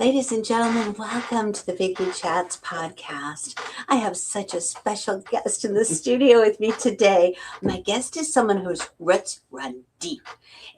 Ladies and gentlemen, welcome to the Vicki Chats podcast. I have such a special guest in the studio with me today. My guest is someone whose roots run deep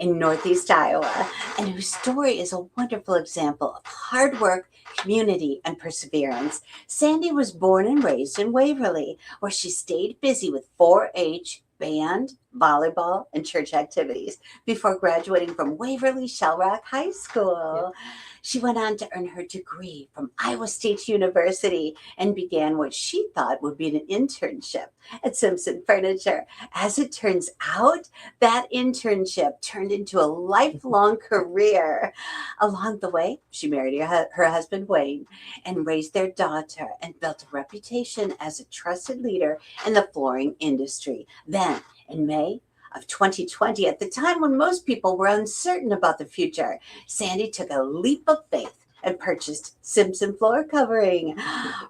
in Northeast Iowa and whose story is a wonderful example of hard work, community, and perseverance. Sandy was born and raised in Waverly, where she stayed busy with 4-H, band, volleyball, and church activities before graduating from Waverly-Shell Rock High School. Yeah. She went on to earn her degree from Iowa State University and began what she thought would be an internship at Simpson Furniture. As it turns out, that internship turned into a lifelong career. Along the way, she married her husband, Wayne, and raised their daughter and built a reputation as a trusted leader in the flooring industry. Then, in May of 2020, at the time when most people were uncertain about the future, Sandy took a leap of faith and purchased Simpson Floor Covering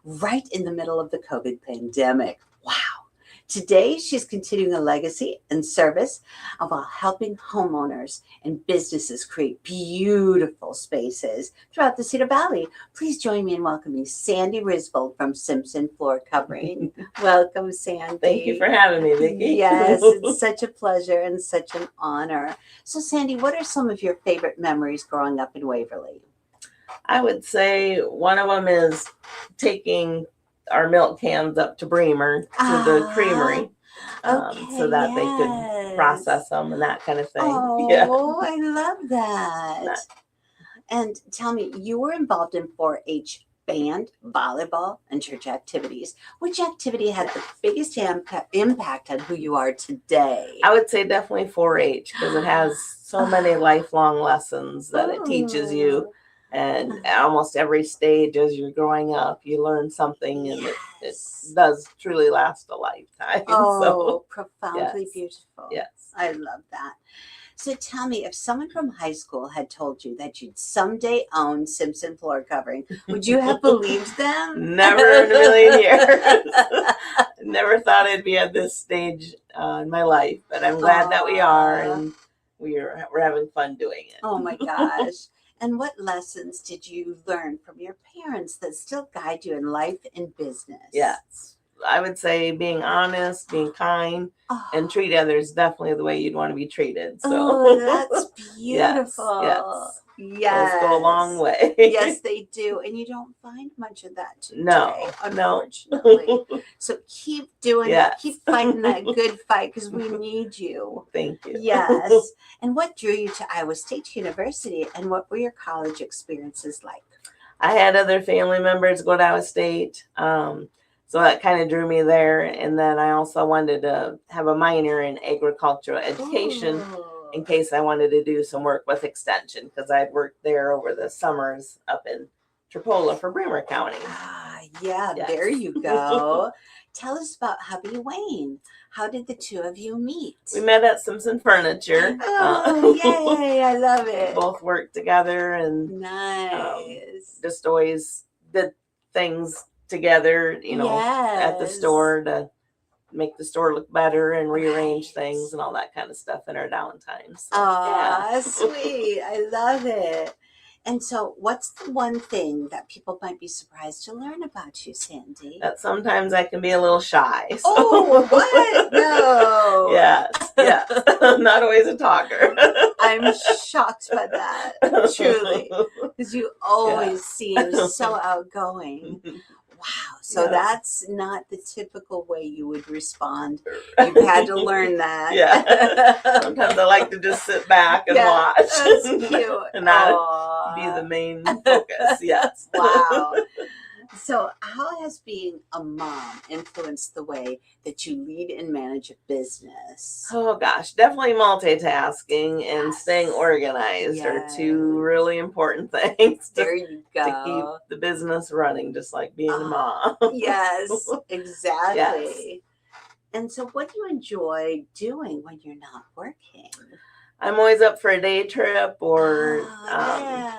right in the middle of the COVID pandemic. Wow. Today, she's continuing a legacy and service while helping homeowners and businesses create beautiful spaces throughout the Cedar Valley. Please join me in welcoming Sandy Risvold from Simpson Floor Covering. Welcome, Sandy. Thank you for having me, Vicki. Yes, it's such a pleasure and such an honor. So, Sandy, what are some of your favorite memories growing up in Waverly? I would say one of them is taking our milk cans up to Bremer to the creamery so that they could process them and that kind of thing. Oh, yeah. I love that. And tell me, you were involved in 4-H band, volleyball, and church activities. Which activity had the biggest impact on who you are today? I would say definitely 4-H because it has so many lifelong lessons that it teaches you. And at almost every stage as you're growing up, you learn something, and it does truly last a lifetime. Oh, profoundly beautiful. Yes. I love that. So tell me, if someone from high school had told you that you'd someday own Simpson Floor Covering, would you have believed them? Never in a million years. Never thought I'd be at this stage in my life, but I'm glad that we are, and we're having fun doing it. Oh my gosh. And what lessons did you learn from your parents that still guide you in life and business? Yes. I would say being honest, being kind, and treat others definitely the way you'd want to be treated. So that's beautiful. Yes. Those go a long way. Yes, they do. And you don't find much of that today, unfortunately. So keep doing that. Keep fighting that good fight because we need you. Thank you. Yes. And what drew you to Iowa State University, and what were your college experiences like? I had other family members go to Iowa State. So that kind of drew me there. And then I also wanted to have a minor in agricultural education in case I wanted to do some work with extension, because I'd worked there over the summers up in Tripola for Bremer County. There you go. Tell us about hubby Wayne. How did the two of you meet? We met at Simpson Furniture. Yay, I love it. Both worked together and just always did things together, at the store to make the store look better and rearrange things and all that kind of stuff in our downtime. So, sweet. I love it. And so what's the one thing that people might be surprised to learn about you, Sandy? That sometimes I can be a little shy. So. Oh, what? No. Yes. I'm not always a talker. I'm shocked by that, truly, because you always seem so outgoing. Wow. So that's not the typical way you would respond. You've had to learn that. Sometimes I like to just sit back and watch. That's cute. And not be the main focus. Yes. Wow. So how has being a mom influenced the way that you lead and manage a business? Oh gosh, definitely multitasking and staying organized are two really important things to keep the business running, just like being a mom. Yes, exactly. Yes. And so what do you enjoy doing when you're not working? I'm always up for a day trip or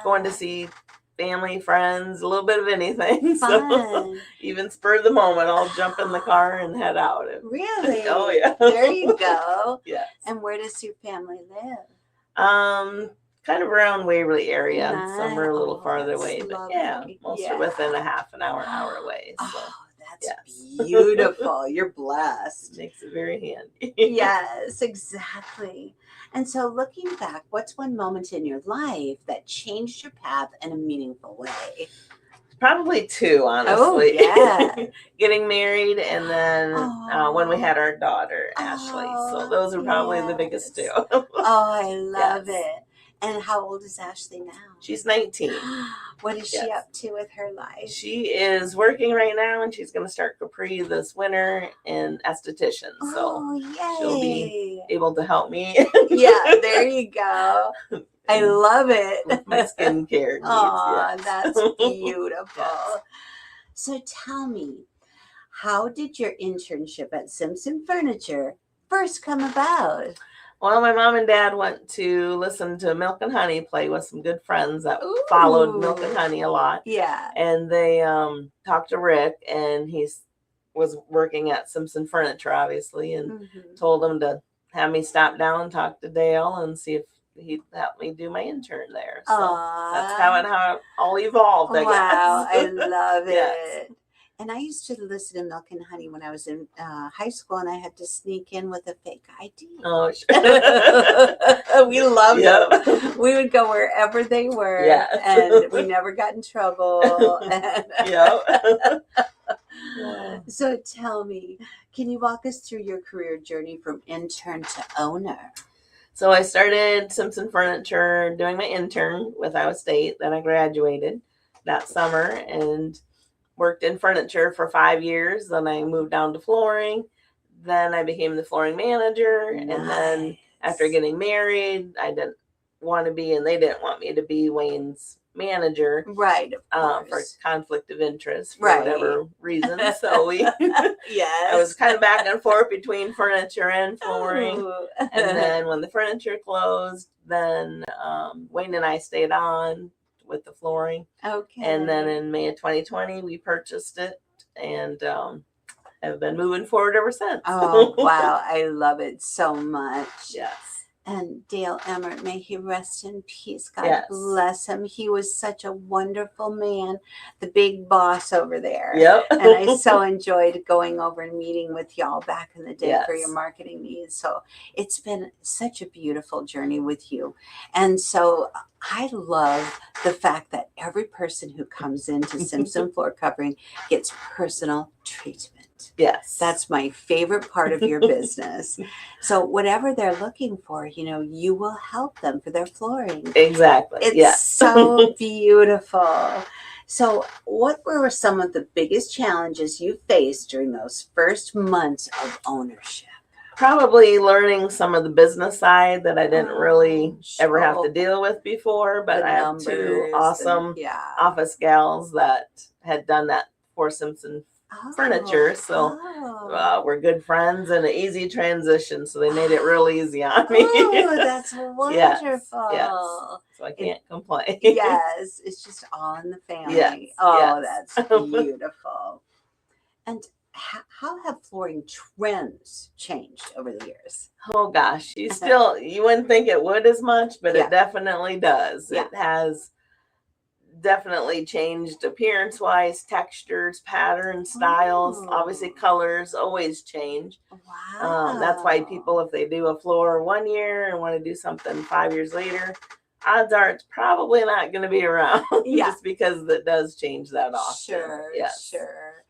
going to see family, friends, a little bit of anything. Fun. So even spur of the moment, I'll jump in the car and head out. Really? Oh, yeah. There you go. Yes. And where does your family live? kind of around Waverly area. Nice. Some are a little Oh, farther that's away, but lovely. yeah, most are within a half an hour away. So Oh, that's yes. beautiful. You're blessed. Makes it very handy. Yes, exactly. And so looking back, what's one moment in your life that changed your path in a meaningful way? Probably two, honestly. Oh, yeah. Getting married and then when we Oh. had our daughter, Ashley. So those are probably the biggest two. Oh, I love Yes. it. And how old is Ashley now? She's 19. What is she Yes. up to with her life? She is working right now, and she's going to start Capri this winter in esthetician. So Oh, yay. she'll be able to help me. Yeah, there you go. I love it. With my skincare needs. Oh, yes. that's beautiful. Yes. So tell me, how did your internship at Simpson Furniture first come about? Well, my mom and dad went to listen to Milk and Honey play with some good friends that Ooh. followed Milk and Honey a lot. Yeah. And they talked to Rick, and he was working at Simpson Furniture, obviously, and told him to have me stop down and talk to Dale and see if he'd help me do my intern there. So that's how it all evolved, I wow, guess. I love Yes. it. And I used to listen to Milk and Honey when I was in high school, and I had to sneak in with a fake ID. Oh, sure. We loved Yep. them. We would go wherever they were, Yes. and we never got in trouble. Yep. So tell me, can you walk us through your career journey from intern to owner? So I started Simpson Furniture doing my intern with Iowa State. Then I graduated that summer and worked in furniture for 5 years. Then I moved down to flooring. Then I became the flooring manager. Nice. And then after getting married, I didn't want to be, and they didn't want me to be Wayne's manager. Right, of for course. conflict of interest for Right. whatever reason. So Yes. I was kind of back and forth between furniture and flooring. Ooh. And then when the furniture closed, then Wayne and I stayed on with the flooring. Okay. And then in May of 2020, we purchased it and have been moving forward ever since. Oh, wow. I love it so much. Yes. And Dale Emmert, may he rest in peace. God Yes. bless him. He was such a wonderful man, the big boss over there. Yep. And I so enjoyed going over and meeting with y'all back in the day for Yes. your marketing needs. So it's been such a beautiful journey with you. And so I love the fact that every person who comes into Simpson Floor Covering gets personal treatment. Yes. That's my favorite part of your business. So whatever they're looking for, you will help them for their flooring. Exactly. It's yes. so beautiful. So what were some of the biggest challenges you faced during those first months of ownership? Probably learning some of the business side that I didn't really ever have to deal with before, but The I have two awesome office gals that had done that for Simpson Furniture. So we're good friends and an easy transition. So they made it real easy on me. Oh, that's wonderful. Yes. So I can't complain. Yes, it's just all in the family. Yes. Oh, Yes. that's beautiful. And how have flooring trends changed over the years? Oh gosh, you wouldn't think it would as much, but Yeah. it definitely does. Yeah. It has definitely changed appearance wise, textures, patterns, styles. Oh. Obviously colors always change. Wow. That's why people, if they do a floor 1 year and want to do something 5 years later, odds are it's probably not going to be around. Yeah. Just because it does change that often. Sure, Yes. sure.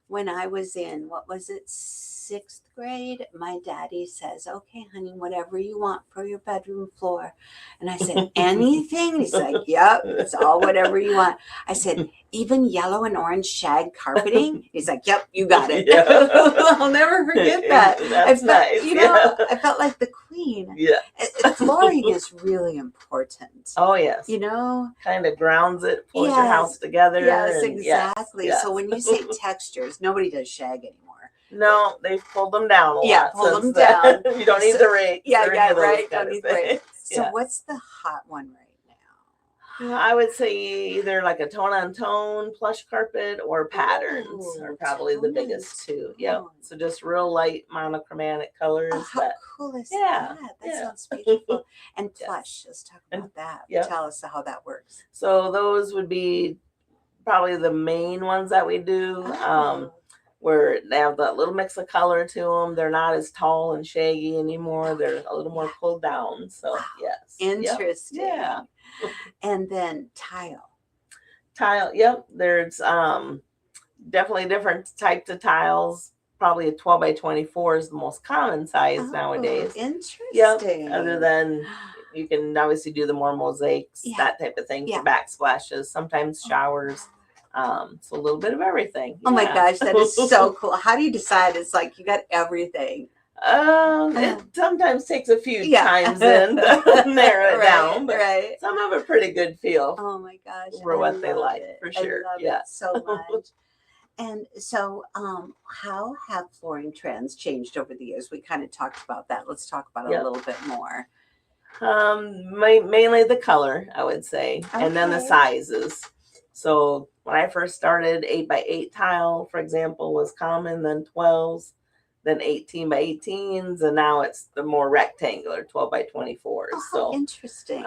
When I was in, 6th grade, my daddy says, okay, honey, whatever you want for your bedroom floor. And I said, anything? And he's like, yep, it's all whatever you want. I said, even yellow and orange shag carpeting? He's like, yep, you got it. Yeah. I'll never forget that. That's nice. I felt like the queen. Yeah. Flooring is really important. Oh, yes. Kind of grounds it, pulls your house together. Yes, exactly. Yes. So when you say textures, nobody does shag anymore. No, they've pulled them down a lot. Yeah, pull them then. down. You don't need the rakes. Yeah, or any of those right. kind Don't of need the rakes. things. So Yeah. what's the hot one right now? I would say either like a tone on tone plush carpet or patterns are probably the tone biggest and two. Yep. tone. So just real light monochromatic colors. Oh, how cool is Yeah, that? That yeah. sounds beautiful. And Yes. plush, let's talk about that. Yep. Tell us how that works. So those would be probably the main ones that we do. Oh. Where they have that little mix of color to them. They're not as tall and shaggy anymore. They're a little more pulled down. So Wow. yes. Interesting. Yep. Yeah. And then tile. Tile. Yep. There's definitely different types of tiles. Probably a 12 by 24 is the most common size nowadays. Interesting. Yep. Other than you can obviously do the more mosaics, that type of thing for backsplashes, sometimes showers. So a little bit of everything. Oh my gosh, that is so cool. How do you decide? It's like you got everything. It sometimes takes a few times in to narrow it down, but some have a pretty good feel. Oh my gosh, for what they like, for sure. I love it so much. And so, how have flooring trends changed over the years? We kind of talked about that. Let's talk about it a little bit more. Mainly the color, I would say, and then the sizes. So when I first started, 8 by 8 tile, for example, was common. Then 12s, then 18 by 18s, and now it's the more rectangular 12 by 24s. Oh, so interesting.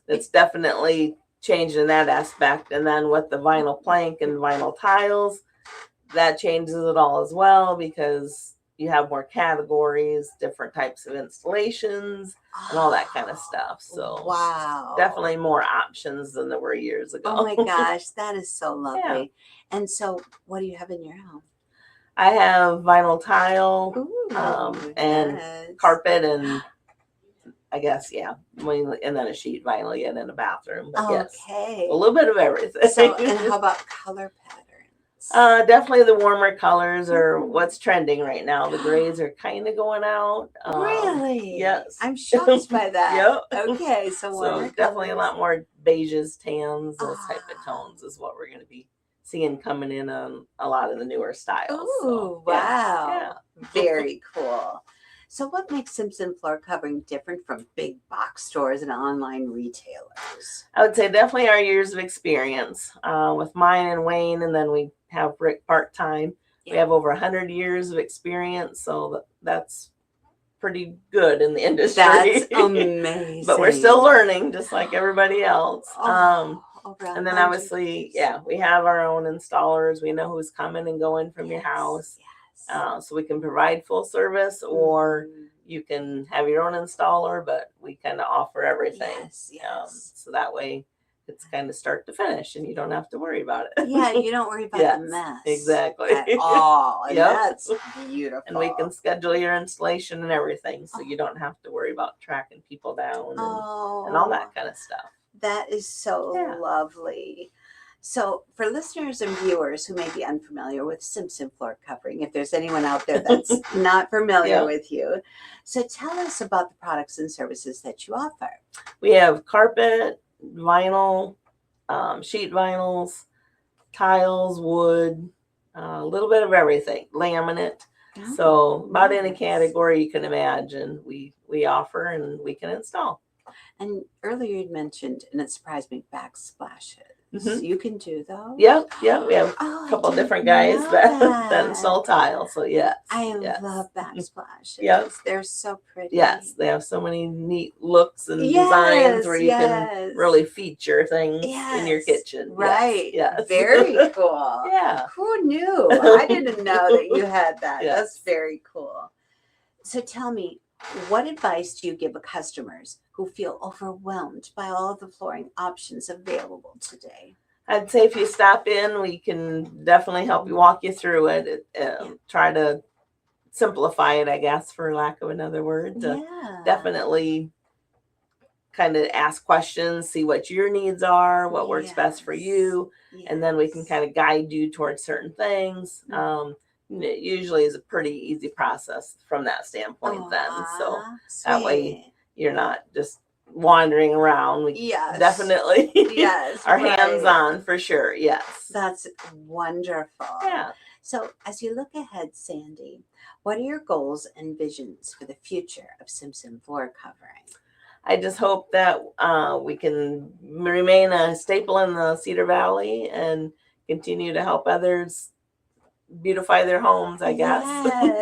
It's definitely changed in that aspect. And then with the vinyl plank and vinyl tiles, that changes it all as well, because you have more categories, different types of installations, and all that kind of stuff. So wow, definitely more options than there were years ago. Oh my gosh, that is so lovely. And so what do you have in your home? I have vinyl tile. Ooh, and carpet, and I guess, and then a sheet vinyl in a bathroom. But okay. A little bit of everything. So, and how about color patterns? Definitely the warmer colors are what's trending right now. The grays are kind of going out. Really? Yes. I'm shocked by that. Yep. Okay, so warmer definitely colors. a lot more beiges, tans, those type of tones is what we're going to be seeing coming in on a lot of the newer styles. Ooh, wow. Very cool. So what makes Simpson Floor Covering different from big box stores and online retailers? I would say definitely our years of experience with mine and Wayne, and then we have Rick part-time. We have over 100 years of experience, so that's pretty good in the industry. That's amazing. But we're still learning, just like everybody else. And then obviously, we have our own installers. We know who's coming and going from your house. So we can provide full service, or you can have your own installer, but we kind of offer everything. So that way it's kind of start to finish and you don't have to worry about it. Yeah, you don't worry about the mess. Exactly. At all. And that's beautiful. And we can schedule your installation and everything, so you don't have to worry about tracking people down and all that kind of stuff. That is so lovely. So for listeners and viewers who may be unfamiliar with Simpson Floor Covering, if there's anyone out there that's not familiar with you, so tell us about the products and services that you offer. We have carpet, vinyl, sheet vinyls, tiles, wood, a little bit of everything, laminate. So about any category you can imagine, we offer and we can install. And earlier you mentioned, and it surprised me, backsplashes. You can do those? Yep. We have a couple different guys that install tile. So I love backsplashes. Yep. They're so pretty. Yes, they have so many neat looks and designs where you can really feature things in your kitchen. Right. Yes. Very cool. Who knew? I didn't know that you had that. That's very cool. So tell me, what advice do you give customers who feel overwhelmed by all of the flooring options available today? I'd say if you stop in, we can definitely help you, walk you through it. Try to simplify it, I guess, for lack of another word. Definitely kind of ask questions, see what your needs are, what works best for you, and then we can kind of guide you towards certain things. It usually is a pretty easy process from that standpoint then. So that way you're not just wandering around. We definitely are hands-on for sure. Yes. That's wonderful. So as you look ahead, Sandy, what are your goals and visions for the future of Simpson Floor Covering? I just hope that we can remain a staple in the Cedar Valley and continue to help others beautify their homes, I guess,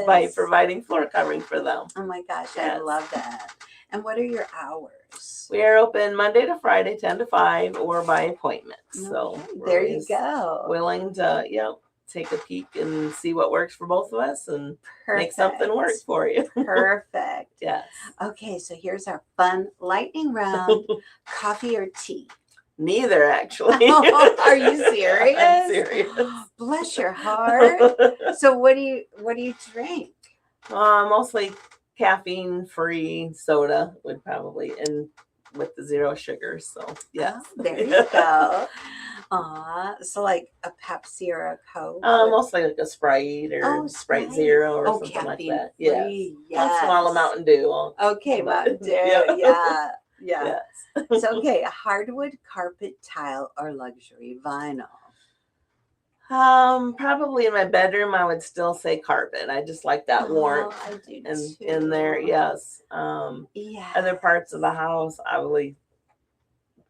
by Yes. providing floor covering for them. Oh my gosh, I Yes. love that. And what are your hours? We are open Monday to Friday, 10 to 5, or by appointment. So Okay, we're there you always go. willing to, take a peek and see what works for both of us and make something work Perfect. for you. Perfect. Yes. Okay, so here's our fun lightning round. Coffee or tea? Neither, actually. Are you serious? I'm serious. Bless your heart. So what do you drink? Mostly caffeine-free soda would probably, and with the 0 sugar. So yes. Oh, there you go. So like a Pepsi or a Coke? Mostly like a Sprite or Sprite Zero or something like that. Yes. Once in a while a Mountain Dew. Okay, Mountain Dew. Yeah. Yeah. Yes. So okay, a hardwood, carpet, tile, or luxury vinyl? Probably in my bedroom I would still say carpet. I just like that warmth I do in there. Yes. Yeah. Other parts of the house I would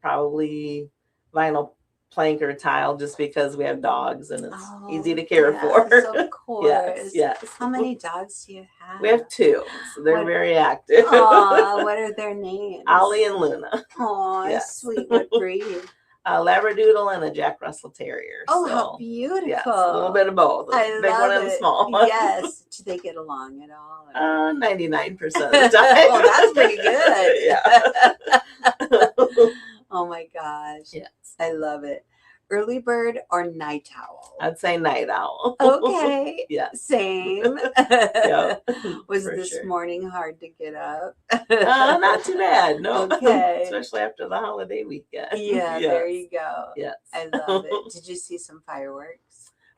probably vinyl plank or tile, just because we have dogs and it's easy to care for. Of course. Yes. How many dogs do you have? We have 2, so they're very active. What are their names? Ollie and Luna. Oh, Yes. sweet. What breed? A Labradoodle and a Jack Russell Terrier. Oh, so, how beautiful. Yes, a little bit of both. I Big love one and it. small one. Yes. Do they get along at all? 99% of the time. Well, that's pretty good. Yeah. Oh my gosh. Yes. I love it. Early bird or night owl? I'd say night owl. Okay. Yes. Same. Yeah. Was For this sure. morning hard to get up? Not too bad. No. Okay. Especially after the holiday weekend. Yeah, Yes. there you go. Yes. I love it. Did you see some fireworks?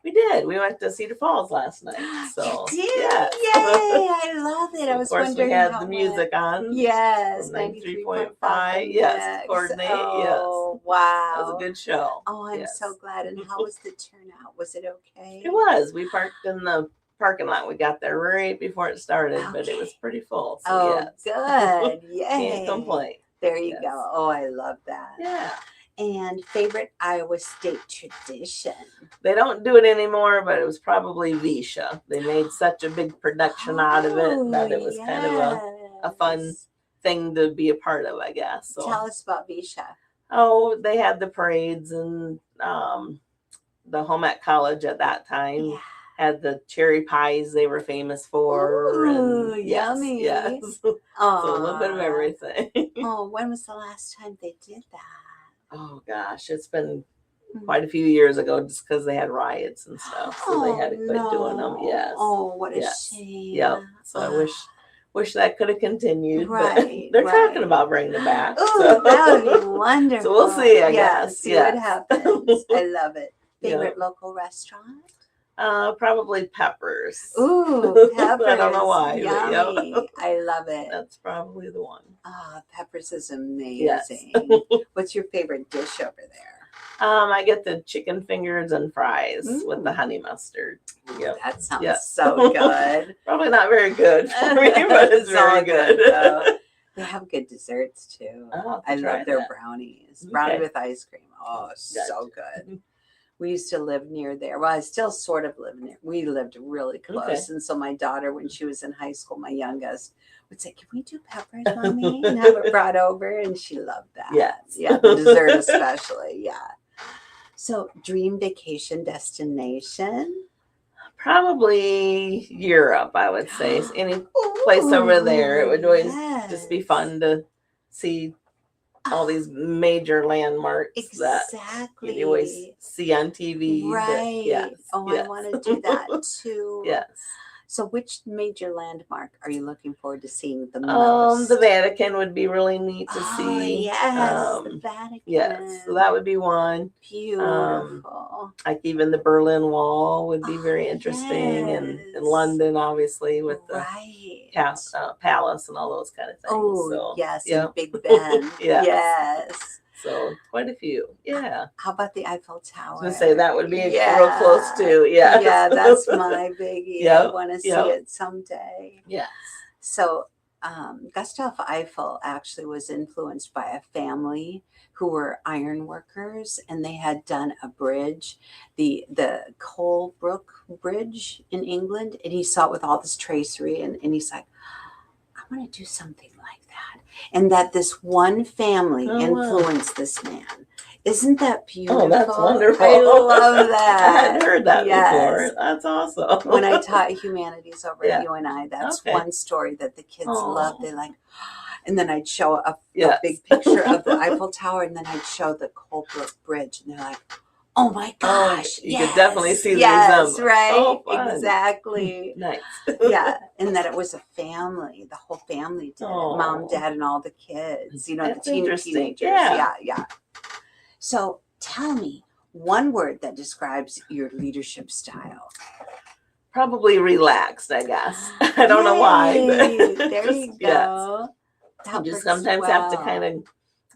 We did. We went to Cedar Falls last night. So You did? yes. Yay! I love it. I was Of course, wondering we had how the music on. Yes, 93.5. Yes, to coordinate. Oh, Yes. wow. That was a good show. Oh, I'm Yes. so glad. And how was the turnout? Was it okay? It was. We parked in the parking lot. We got there right before it started, but it was pretty full. So Oh, yes. good. Yay. Can't complain. There you Yes. go. Oh, I love that. Yeah. And favorite Iowa State tradition? They don't do it anymore, but it was probably Visha. They made such a big production out of it that it was kind of a fun thing to be a part of, I guess. So, tell us about Visha. Oh, they had the parades, and the home at college at that time Yeah. had the cherry pies they were famous for. Ooh, and yummy. Yes. So a little bit of everything. Oh, when was the last time they did that? Oh gosh, it's been quite a few years ago, just because they had riots and stuff, so they had to quit doing them. Yes. Oh, what a Yes. shame. Yep. So I wish that could have continued. Right, But they're right. talking about bringing it back. Oh, so. that would be wonderful. So we'll see, I Yeah, guess. see Yes. what happens. I love it. Yeah. Favorite local restaurant? Probably Peppers. Ooh, Peppers. I don't know why. But Yummy. yeah. I love it. That's probably the one. Peppers is Yes. amazing. What's your favorite dish over there? I get the chicken fingers and fries with the Ooh. honey mustard. Yep. That sounds Yes. so good. Probably not very good for me, but it's all very good. though. They have good desserts too. Oh, I love their that. brownies. Okay. Brownie with ice cream. Oh, so good. We used to live near there. Well, I still sort of live near. We lived really close. Okay. And so my daughter, when she was in high school, my youngest, would say, "Can we do Peppers, Mommy?" And have it brought over. And she loved that. Yes. Yeah, the dessert especially. Yeah. So dream vacation destination? Probably Europe, I would say. Any place over there. It would always just be fun to see all these major landmarks that Exactly. you always see on TV. but Right. yes, Oh, yes. I want to do that too. Yes. So which major landmark are you looking forward to seeing the most? The Vatican would be really neat to Oh, see. yes, the Vatican. Yes, so that would be one. Beautiful. Like even the Berlin Wall would be very interesting, and yes. in London, obviously, with the Right. palace and all those kind of things. Oh, so, yes, yeah. and Big Ben. Yes. Yes. So quite a few. Yeah. How about the Eiffel Tower? I was gonna say that would be Yeah. real close too. Yeah. Yeah, that's my biggie. I Yep, want to see yep. it someday. Yes. So Gustav Eiffel actually was influenced by a family who were iron workers, and they had done a bridge, the Colebrook Bridge in England, and he saw it with all this tracery, and he's like, I want to do something like that. And that this one family influenced this man. Isn't that beautiful? Oh, that's wonderful. I love that. I hadn't heard that before. That's awesome. When I taught humanities over at UNI, that's Okay. one story that the kids loved. They like, and then I'd show a big picture of the Eiffel Tower, and then I'd show the Colebrook Bridge, and they're like, oh my gosh. You could definitely see the resemblance. resemblance. Right. Oh, fun. Exactly. Nice. Yeah. And that it was a family. The whole family did it. Mom, dad, and all the kids. You know, That's the interesting. teenagers. Yeah. So tell me one word that describes your leadership style. Probably relaxed, I guess. I don't know why. But there you go. You just sometimes have to kind of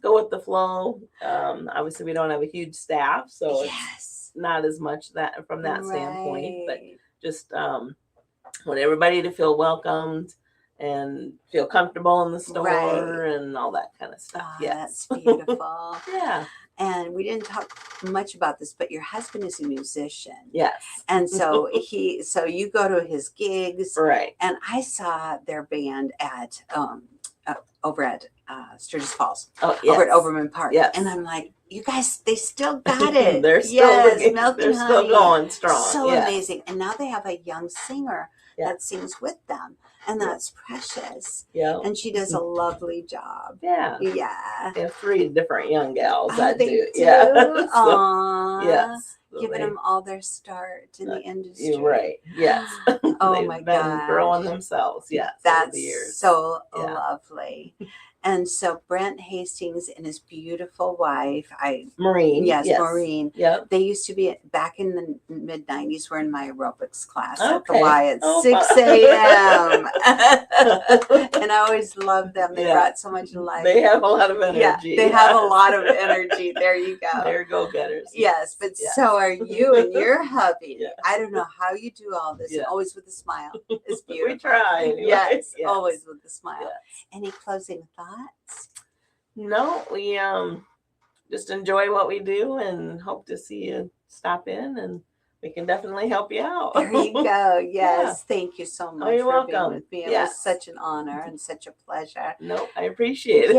go with the flow. Obviously, we don't have a huge staff, so it's not as much that from that standpoint. But just want everybody to feel welcomed and feel comfortable in the store and all that kind of stuff. That's beautiful. Yeah. And we didn't talk much about this, but your husband is a musician. Yes. And so you go to his gigs. Right. And I saw their band at over at Sturgis Falls. Oh, yes. Over at Overman Park. Yes. And I'm like, you guys, they still got it. They're still Milk still going strong. So amazing. And now they have a young singer that sings with them. And that's precious. Yeah. And she does a lovely job. Yeah. Yeah. They have 3 different young gals that they do. do? Yeah. Aww. Yes. So giving them all their start in the industry. You're right. Yes. Oh They've my been God. growing themselves. Yes. That's over the years. so lovely. And so Brent Hastings and his beautiful wife, Maureen. Yes, Maureen. Yep. They used to be back in the mid-90s, were in my aerobics class at the Okay. Y at 6 a.m. And I always loved them. They brought so much life. They have a lot of energy. Yeah, they have a lot of energy. There you go. They're go-getters. Yes, but so are you and your hubby. Yeah. I don't know how you do all this. And always with a smile. It's beautiful. We try. Anyway. Yes, always with a smile. Yes. Any closing thoughts? No, we just enjoy what we do and hope to see you stop in, and we can definitely help you out. There you go. Yes. Thank you so much you're for welcome. being with me. It was such an honor and such a pleasure. No, I appreciate it.